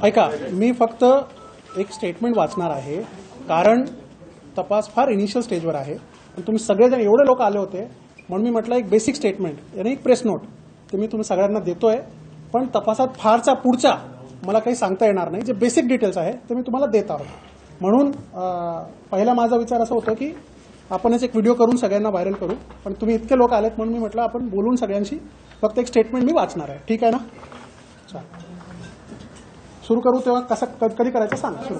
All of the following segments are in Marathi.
ऐका, मी फक्त एक स्टेटमेंट वाचणार आहे, कारण तपास फार इनिशियल स्टेजवर आहे आणि तुम्ही सगळेजण एवढे लोक आले होते म्हणून मी म्हटलं एक बेसिक स्टेटमेंट आणि एक प्रेस नोट ते मी तुम्ही सगळ्यांना देतोय. पण तपासात फारचा पुढचा मला काही सांगता येणार नाही. जे बेसिक डिटेल्स आहे ते मी तुम्हाला देत आहोत. म्हणून पहिला माझा विचार असा होता की आपणच एक व्हिडिओ करून सगळ्यांना व्हायरल करू, पण तुम्ही इतके लोक आलेत म्हणून मी म्हटलं आपण बोलून सगळ्यांशी फक्त एक स्टेटमेंट मी वाचणार आहे. ठीक आहे ना? शुरू करू तेव्हा कसं कधी करायचं सांग. शुरू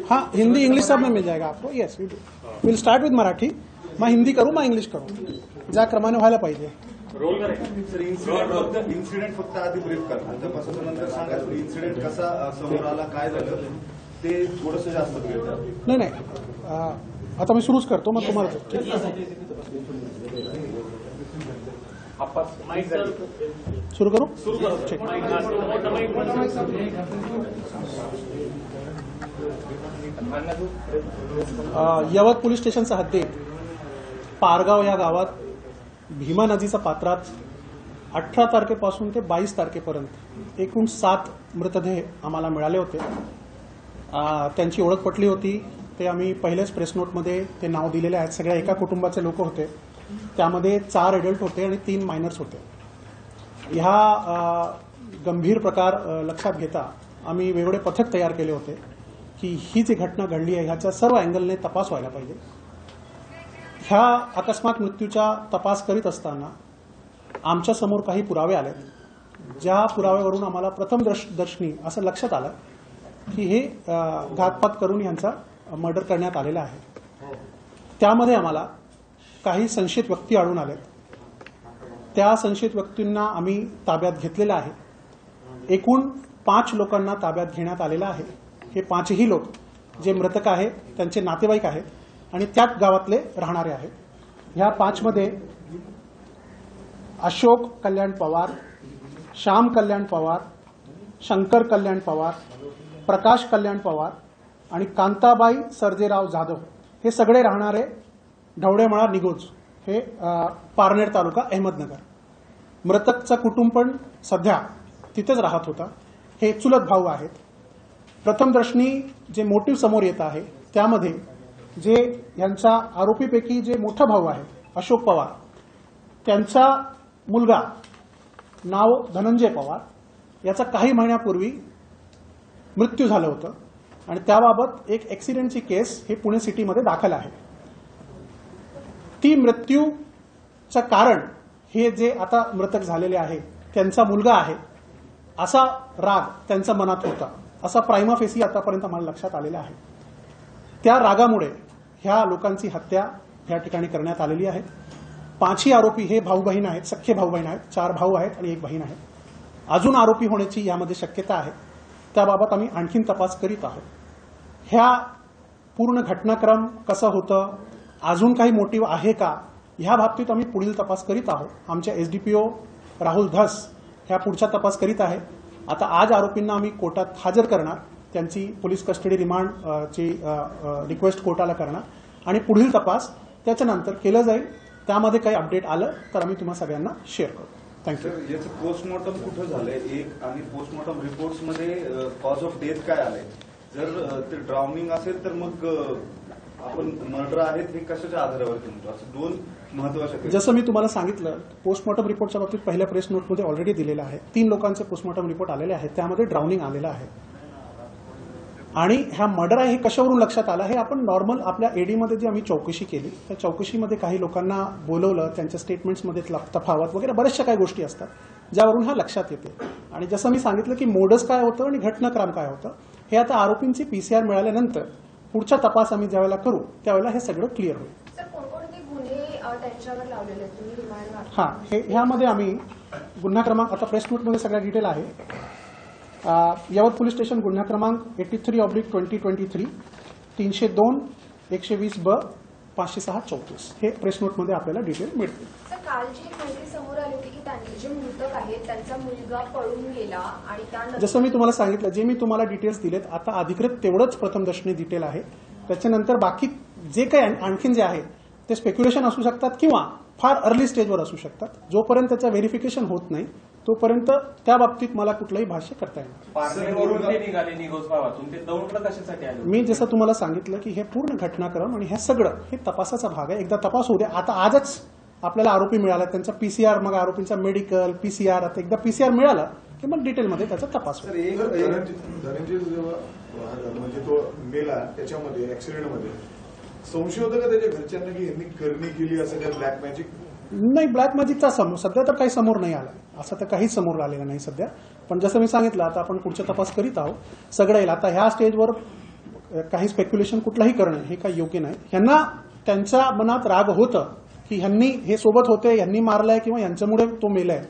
हाँ, हिंदी इंग्लिश सब में मिल जाएगा आपको. Yes, will start with Marathi. मैं हिंदी करूँ मैं इंग्लिश करूँ, ज्या क्रमाने व्हायला पाहिजे. इन्सिडेंट फक्त आधी ब्रीफ करा, तपासानंतर सांगा इन्सिडेंट कसा समोर आला, काय झालं ते थोडंसं जास्त ब्रीफ करा. नाही आता मी सुरूच करतो मग तुम्हाला. सुरू करू. यवत पोलीस स्टेशनच्या हद्दीत पारगाव या गावात भीमा नदीच्या पात्रात 18 तारखेपासून ते 22 तारखेपर्यंत एकूण 7 मृतदेह आम्हाला मिळाले होते. त्यांची ओळख पटली होती. ते आम्ही पहिलेच प्रेस नोटमध्ये ते नाव दिलेले आहेत. सगळ्या एका कुटुंबाचे लोक होते. त्यामध्ये 4 एडल्ट होते आणि 3 मायनर्स होते. ह्या गंभीर प्रकार लक्षात घेता आम्ही वेगवेगळे पथक तयार केले होते की ही जी घटना घडली आहे ह्याच्या सर्व अँगलने तपास व्हायला पाहिजे. ह्या अकस्मात मृत्यूचा तपास करीत असताना आमच्या समोर काही पुरावे आले, ज्या पुराव्यावरून आम्हाला प्रथमदर्शनी असं लक्षात आलं की हे घातपात करून यांचा मर्डर करण्यात आलेला आहे. त्यामध्ये आम्हाला काही संशयित व्यक्ती आढळून आलेत. त्या संशयित व्यक्तींना आम्ही ताब्यात घेतलेलं आहे. एकूण 5 लोकांना ताब्यात घेण्यात आलेलं आहे. हे 5ही लोक जे मृतक आहेत त्यांचे नातेवाईक आहेत आणि त्याच गावातले राहणारे आहेत. ह्या 5 मध्ये अशोक कल्याण पवार, श्याम कल्याण पवार, शंकर कल्याण पवार, प्रकाश कल्याण पवार आणि कांताबाई सर्जेराव जाधव हे सगळे राहणारे ढवळेमळा निगोज, हे पारनेर तालुका अहमदनगर. मृतकचं कुटुंब पण सध्या तिथेच राहत होता. हे चुलत भाऊ आहेत. प्रथमदर्शनी जे मोटिव्ह समोर येत आहे त्यामध्ये जे यांचा आरोपीपैकी जे मोठा भाऊ आहे अशोक पवार, त्यांचा मुलगा नाव धनंजय पवार, याचा काही महिन्यापूर्वी मृत्यू झालं होतं आणि त्याबाबत एक ऍक्सिडेंटची केस हे पुणे सिटीमध्ये दाखल आहे. ती मृत्यूचं कारण हे जे आता मृतक झालेले आहे त्यांचा मुलगा आहे असा राग त्यांच्या मनात होता, असा प्राइमा फेसी आतापर्यंत आम्हाला लक्षात आलेला आहे. त्या रागामुळे ह्या लोकांची हत्या या ठिकाणी करण्यात आलेली आहे. 5ही आरोपी हे भाऊ बहीण आहेत, सख्खे भाऊ बहीण आहेत. 4 भाऊ आहेत आणि 1 बहीण आहे. अजून आरोपी होण्याची यामध्ये शक्यता आहे. त्याबाबत आम्ही आणखीन तपास करीत आहोत. ह्या पूर्ण घटनाक्रम कसं होतं, अजून काही मोटिव्ह आहे का, ह्या बाबतीत आम्ही पुढील तपास करीत आहोत. आमच्या एसडीपीओ राहुल धस ह्या पुढचा तपास करीत आहे. आता आज आरोपींना आम्ही कोर्टात हजर करणार, त्यांची पोलीस कस्टडी रिमांडची रिक्वेस्ट कोर्टाला करणार आणि पुढील तपास त्याच्यानंतर केलं जाईल. त्यामध्ये काही अपडेट आलं तर आम्ही तुम्हा सगळ्यांना शेअर करू. थँक्यू. याचं पोस्टमॉर्टम कुठं झालंय एक, आणि पोस्टमॉर्टम रिपोर्ट्समध्ये कॉज ऑफ डेथ काय आलंय? जर ते ड्राउनिंग असेल तर मग आपण मर्डर आहेत हे कशाच्या आधारावरती म्हणतो? असं 2 महत्वाचे. जसं मी तुम्हाला सांगितलं, पोस्टमॉर्टम रिपोर्टच्या बाबतीत पहिल्या प्रेस नोटमध्ये ऑलरेडी दिलेला आहे. 3 लोकांचे पोस्टमॉर्टम रिपोर्ट आलेले आहेत, त्यामध्ये ड्राउनिंग आलेलं आहे. आणि हा मर्डर आहे हे कशावरून लक्षात आलं हे आपण नॉर्मल आपल्या एडीमध्ये जी आम्ही चौकशी केली त्या चौकशीमध्ये काही लोकांना बोलवलं, त्यांच्या स्टेटमेंट्समध्ये तफावत वगैरे बऱ्याचशा काही गोष्टी असतात ज्यावरून हा लक्षात येते. आणि जसं मी सांगितलं की मोडस काय होतं आणि घटनाक्रम काय होतं हे आता आरोपींची पीसीआर मिळाल्यानंतर पुढचा तपास आम्ही ज्यावेळेला करू त्यावेळेला हे सगळं क्लिअर होईल. हां, ह्यामध्ये आम्ही गुन्हा क्रमांक, आता प्रेस नोटमध्ये सगळ्या डिटेल आहे. यवत पोलीस स्टेशन गुन्हा क्रमांक 83/2023 302 120 506-34 हे प्रेस नोटमध्ये आपल्याला डिटेल मिळतील. काल जी माहिती समोर आली होती की त्यांचे जे मृतक आहेत त्यांचा मुलगा पळून गेला आणि त्यानंतर, जसं मी तुम्हाला सांगितलं, जे मी तुम्हाला डिटेल्स दिलेत आता अधिकृत तेवढंच प्रथमदर्शनी डिटेल आहे. त्याच्यानंतर बाकी जे काही आणखीन जे आहे ते स्पेक्युलेशन असू शकतात किंवा फार अर्ली स्टेजवर असू शकतात. जोपर्यंत त्याचं व्हेरिफिकेशन होत नाही तोपर्यंत त्या बाबतीत मला कुठलंही भाष्य करता येणार. पारनेरवरून ते निघाले निघोज गावातून, ते दौंडला कशासाठी आले? मी जसं तुम्हाला सांगितलं की हे पूर्ण घटनाक्रम आणि हे सगळं हे तपासाचा भाग आहे. एकदा तपास होऊ द्या. आता आजच आपल्याला आरोपी मिळाला, त्यांचा पीसीआर, मग आरोपींचा मेडिकल, पीसीआर, आता एकदा पीसीआर मिळाला की मग डिटेलमध्ये त्याचा तपास होईल. धनंजय जेव्हा म्हणजे तो मेला त्याच्यामध्ये ऍक्सिडेंटमध्ये संशय होता का त्याच्या घरच्यांना की यांनी करणी केली असं काय ब्लॅक मॅजिक? नाही, ब्लॅक मॅजिकचा सध्या तर काही समोर नाही आला, असं तर काहीच समोर आलेलं नाही सध्या. पण जसं मी सांगितलं, आता आपण पुढचा तपास करीत आहोत. सगळं येईल. आता ह्या स्टेजवर काही स्पेक्युलेशन कुठलाही करणं हे काही योग्य नाही. ह्यांना त्यांच्या मनात राग होतं की ह्यांनी हे सोबत होते, ह्यांनी मारलाय किंवा यांच्यामुळे तो मेलाय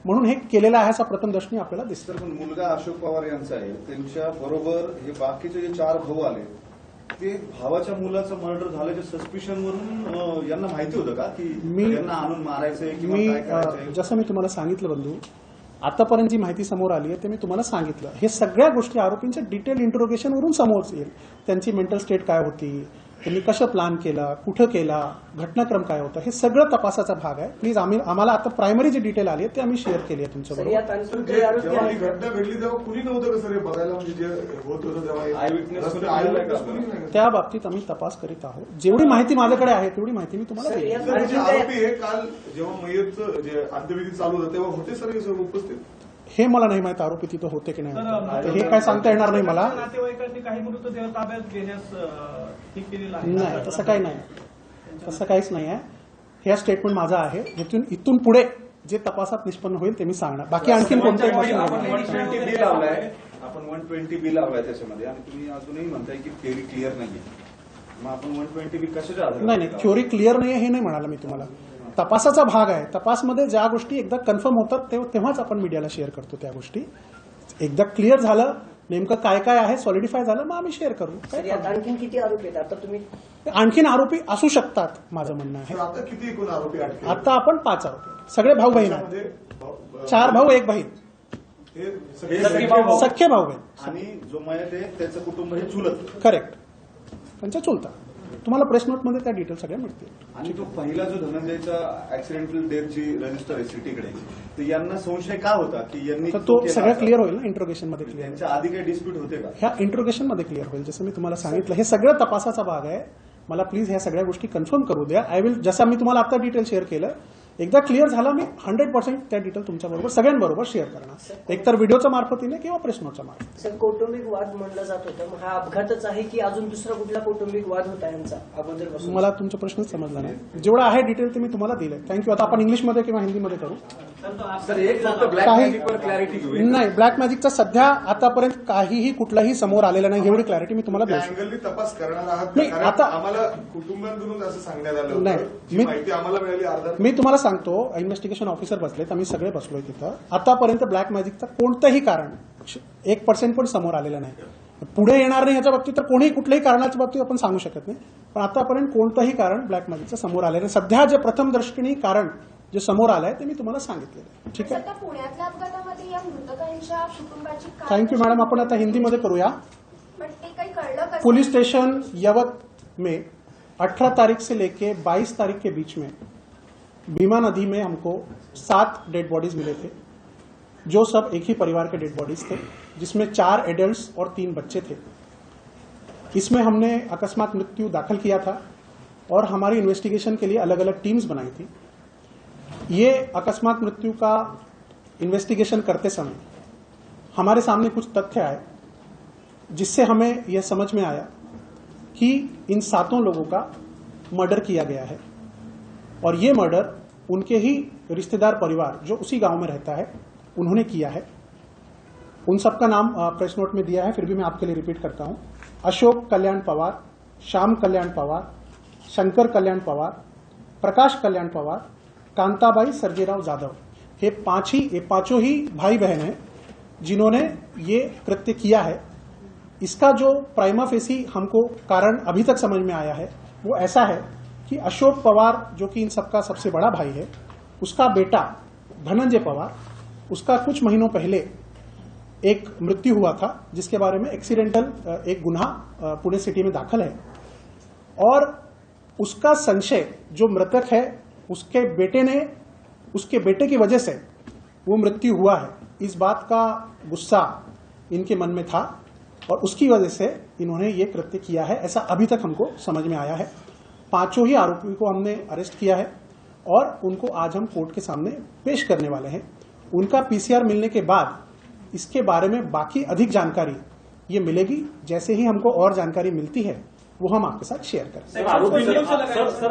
म्हणून हे केलेलं आहे असं प्रथम दर्शनी आपल्याला दिसतं. पण मुलगा अशोक पवार यांचा आहे, त्यांच्या बरोबर हे बाकीचे जे 4 भाऊ आले, ते भावाच्या मुलाचं मर्डर झाल्याच्या सस्पिशनवरून यांना माहिती होतं का की यांना आणून मारायचंय किंवा काय करायचंय? जसं मी तुम्हाला सांगितलं बंधू, आतापर्यंत जी माहिती समोर आली आहे ते मी तुम्हाला सांगितलं. हे सगळ्या गोष्टी आरोपींच्या डिटेल इंट्रोगेशनवरून समोर येईल. त्यांची मेंटल स्टेट काय होती, त्यांनी कसं प्लॅन केला, कुठं केला, घटनाक्रम काय होता, हे सगळं तपासाचा भाग आहे. प्लीज आम्हाला आता प्रायमरी जी डिटेल आली आहे ते आम्ही शेअर केली आहे तुमच्याबरोबर. जेव्हा ही घटना घडली तेव्हा कुणी नव्हतं का सर हे बघायला, म्हणजे जे होत होतं तेव्हा Eyewitness त्या बाबतीत आम्ही तपास करीत आहोत. जेवढी माहिती माझ्याकडे आहे तेवढी माहिती मी तुम्हाला देईन. आरोपी हे काल जेव्हा मयतचं जे अंत्यविधी चालू होतं तेव्हा होते सर हे सर्व उपस्थित? हे मला नाही माहिती आरोपी तिथं होते की नाही, हे काय सांगता येणार नाही मला. नातेवाईकांनी काही मृतदेह ताब्यात घेण्यास हे केलेलं आहे. नाही, तसं काही नाही, तसं काहीच नाही आहे. हे स्टेटमेंट माझं आहे. इथून पुढे जे तपासात निष्पन्न होईल ते मी सांगणार. बाकी आणखी कोणत्याही गोष्टी आपण 120B लावलाय, आपण 120B लावलाय त्याच्यामध्ये, आणि तुम्ही अजूनही म्हणताय की थेअरी क्लिअर नाहीये. मग आपण 120B कशाच्या आधारे? नाही, थ्योरी क्लिअर नाही हे नाही म्हणाला मी तुम्हाला. तपासाचा भाग आहे. तपासमध्ये ज्या गोष्टी एकदा कन्फर्म होतात तेव्हाच आपण मीडियाला शेअर करतो. त्या गोष्टी एकदा क्लिअर झालं, नेमकं काय काय आहे सॉलिडिफाय झालं, मग आम्ही शेअर करू. आणखीन किती आरोपी आहेत आता तुम्ही? आणखीन आरोपी असू शकतात माझं म्हणणं आहे. आता किती एकूण आरोपी अटकेल? आता आपण 5 आरोपी, सगळे भाऊ बहीण आहेत. त्याच्यामध्ये 4 भाऊ 1 बहीण, हे सख्खे भाऊ बहीण. आणि जो मयत आहे त्याचं कुटुंब हे चुलत. करेक्ट, त्यांच्या चुलता. तुम्हाला प्रेस नोटमध्ये त्या डिटेल सगळ्या मिळतील. आणि तो पहिला जो धनंजयचा ऍक्सिडेंटल डेथची रजिस्टर आहे सिटीकडे, तर यांना संशय का होता की यांनी तर तो केला सगळं असा? क्लिअर होईल ना इंट्रोगेशनमध्ये. क्लिअर त्यांच्या आधी काही डिस्प्यूट होते का? ह्या इंट्रोगेशनमध्ये क्लिअर होईल. जसं मी तुम्हाला सांगितलं, हे सगळं तपासाचा भाग आहे. मला प्लीज ह्या सगळ्या गोष्टी कन्फर्म करू द्या. आय विल, जसं मी तुम्हाला आता डिटेल शेअर केलं, एकदा क्लिअर झाला मी 100% त्या डिटेल तुमच्याबरोबर सगळ्यांबरोबर शेअर करणार, एकतर व्हिडिओच्या मार्फतीने किंवा प्रेस नोटच्या मार्फत. सर, कौटुंबिक वाद म्हणलं जात होतं, मग हा अपघातच आहे की अजून दुसरा कुठला कौटुंबिक वाद होता यांचा अगोदरपासून? मला तुमचा प्रश्नच समजला नाही. जेवढा आहे डिटेल ते मी तुम्हाला दिलंय. थँक्यू. आता आपण इंग्लिशमध्ये किंवा हिंदीमध्ये करू. सर, एक फक्त ब्लॅक काही मॅजिकवर क्लॅरिटी घेऊ. नाही, ब्लॅक मॅजिकचा सध्या आतापर्यंत काहीही कुठलाही समोर आलेलं नाही, एवढी क्लॅरिटी मी तुम्हाला देऊ शकतो. अँगलनी तपास करणार आहात नाही, कारण आता- आम्हाला कुटुंबांकडून असं सांगण्यात आलं नाही, होतं. जी मी- माहिती आम्हाला मिळाली अर्धा मी तुम्हाला सांगतो, इन्व्हेस्टिगेशन ऑफिसर बसलेत, आम्ही सगळे बसलोय तिथं. आतापर्यंत ब्लॅक मॅजिकचं कोणतंही कारण 1% पण समोर आलेलं नाही. पुढे येणार नाही याच्या बाबतीत तर कोणीही कुठल्याही कारणाच्या बाबतीत आपण सांगू शकत नाही. पण आतापर्यंत कोणतंही कारण ब्लॅक मॅजिकचं समोर आलेलं नाही. सध्या जे प्रथम दर्शनी कारण जे समोर आलंय ते मी तुम्हाला सांगितलेलं आहे. ठीक आहे. सध्या पुण्यातल्या अपघातामध्ये या मृतकांच्या कुटुंबाची काय- थँक्यू मॅडम. आपण आता हिंदीमध्ये करूया. पण ते काही कळलं का? पुलिस स्टेशन यवत में 18 तारीख से लेके 22 तारीख के बीच में भीमा नदी में हमको 7 डेड बॉडीज मिले थे, जो सब एक ही परिवार के डेड बॉडीज थे, जिसमें 4 एडल्ट्स और 3 बच्चे थे. इसमें हमने अकस्मात मृत्यु दाखिल किया था और हमारी इन्वेस्टिगेशन के लिए अलग अलग टीम्स बनाई थी. ये अकस्मात मृत्यु का इन्वेस्टिगेशन करते समय हमारे सामने कुछ तथ्य आए जिससे हमें यह समझ में आया कि इन 7 लोगों का मर्डर किया गया है और ये मर्डर उनके ही रिश्तेदार परिवार जो उसी गांव में रहता है उन्होंने किया है. उन सबका नाम प्रेस नोट में दिया है, फिर भी मैं आपके लिए रिपीट करता हूं. अशोक कल्याण पवार, श्याम कल्याण पवार, शंकर कल्याण पवार, प्रकाश कल्याण पवार, कांताबाई सर्जेराव जाधव. ये पांचों ही भाई बहन हैं जिन्होंने ये कृत्य किया है. इसका जो प्राइमा फेसी हमको कारण अभी तक समझ में आया है वो ऐसा है कि अशोक पवार, जो कि इन सबका सबसे बड़ा भाई है, उसका बेटा धनंजय पवार, उसका कुछ महीनों पहले एक मृत्यु हुआ था जिसके बारे में एक्सीडेंटल एक गुनाह पुणे सिटी में दाखिल है. और उसका संशय, जो मृतक है उसके बेटे की वजह से वो मृत्यु हुआ है, इस बात का गुस्सा इनके मन में था और उसकी वजह से इन्होंने ये कृत्य किया है, ऐसा अभी तक हमको समझ में आया है। 5 ही आरोपी को हमने अरेस्ट किया है और उनको आज हम कोर्ट के सामने पेश करने वाले हैं। उनका पीसीआर मिलने के बाद इसके बारे में बाकी अधिक जानकारी ये मिलेगी। जैसे ही हमको और जानकारी मिलती है वो हम आपके साथ शेअर करें। सर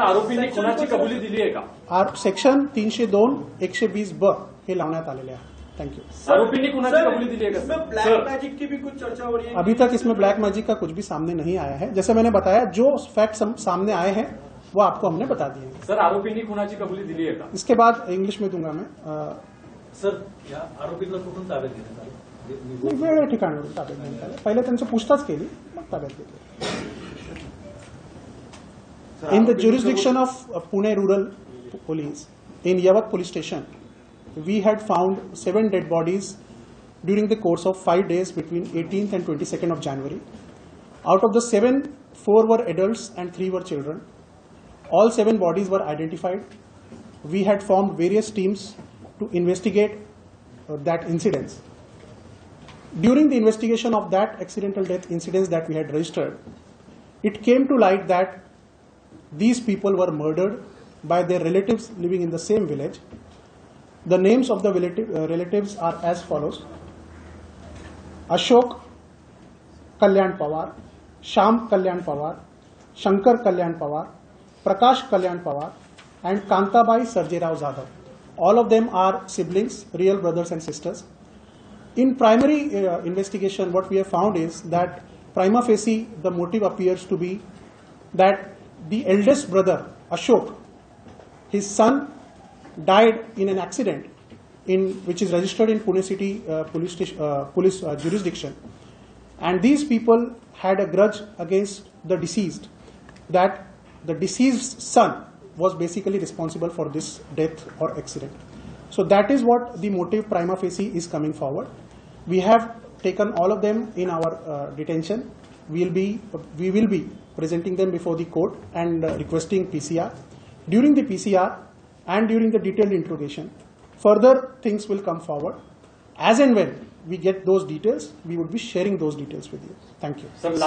आरोपींनी खुनाची कबुली दिली आहे का? सेक्शन 302 120 हे लावण्यात आलेले आहे। थँक्यू। आरोपींनी खुनाची कबुली दिली है इसमें ब्लैक मैजिक की भी कुछ चर्चा हो रही है? अभी तक इसमें ब्लैक मैजिक का कुछ भी सामने नहीं आया है। जैसे मैंने बताया, जो फैक्ट सामने आए हैं वो आपको हमने बता दिए हैं। सर आरोपींनी खुनाची कबुली दिली है का? इसके बाद इंग्लिश में दूंगा मैं। सर या आरोपीला कुठून ताब्यात घेण्यात आलं? वेगवेगळ्या ठिकाणावरून ताब्यात घेण्यात आले। पहिले त्यांची पूछताछ केली, मग ताब्यात घेतली। In the jurisdiction of Pune Rural Police, in Yavak Police Station, we had found 7 dead bodies during the course of 5 days between 18th and 22nd of January. Out of the 7, 4 were adults and 3 were children. All 7 bodies were identified. We had formed various teams to investigate that incidents. During the investigation of that accidental death incidents that we had registered, it came to light that these people were murdered by their relatives living in the same village. The names of the relatives are as follows: Ashok Kalyan Pawar, Sham Kalyan Pawar, Shankar Kalyan Pawar, Prakash Kalyan Pawar, and Kantabai Sarjerao Jadhav. All of them are siblings, real brothers and sisters. In primary investigation, what we have found is that prima facie the motive appears to be that the eldest brother Ashok, his son died in an accident which is registered in Pune City police jurisdiction, and these people had a grudge against the deceased, that the deceased son was basically responsible for this death or accident. So that is what the motive prima facie is coming forward. We have taken all of them in our detention. We will be presenting them before the court and requesting PCR. During the PCR and during the detailed interrogation, further things will come forward. As and when we get those details, we would be sharing those details with you. Thank you.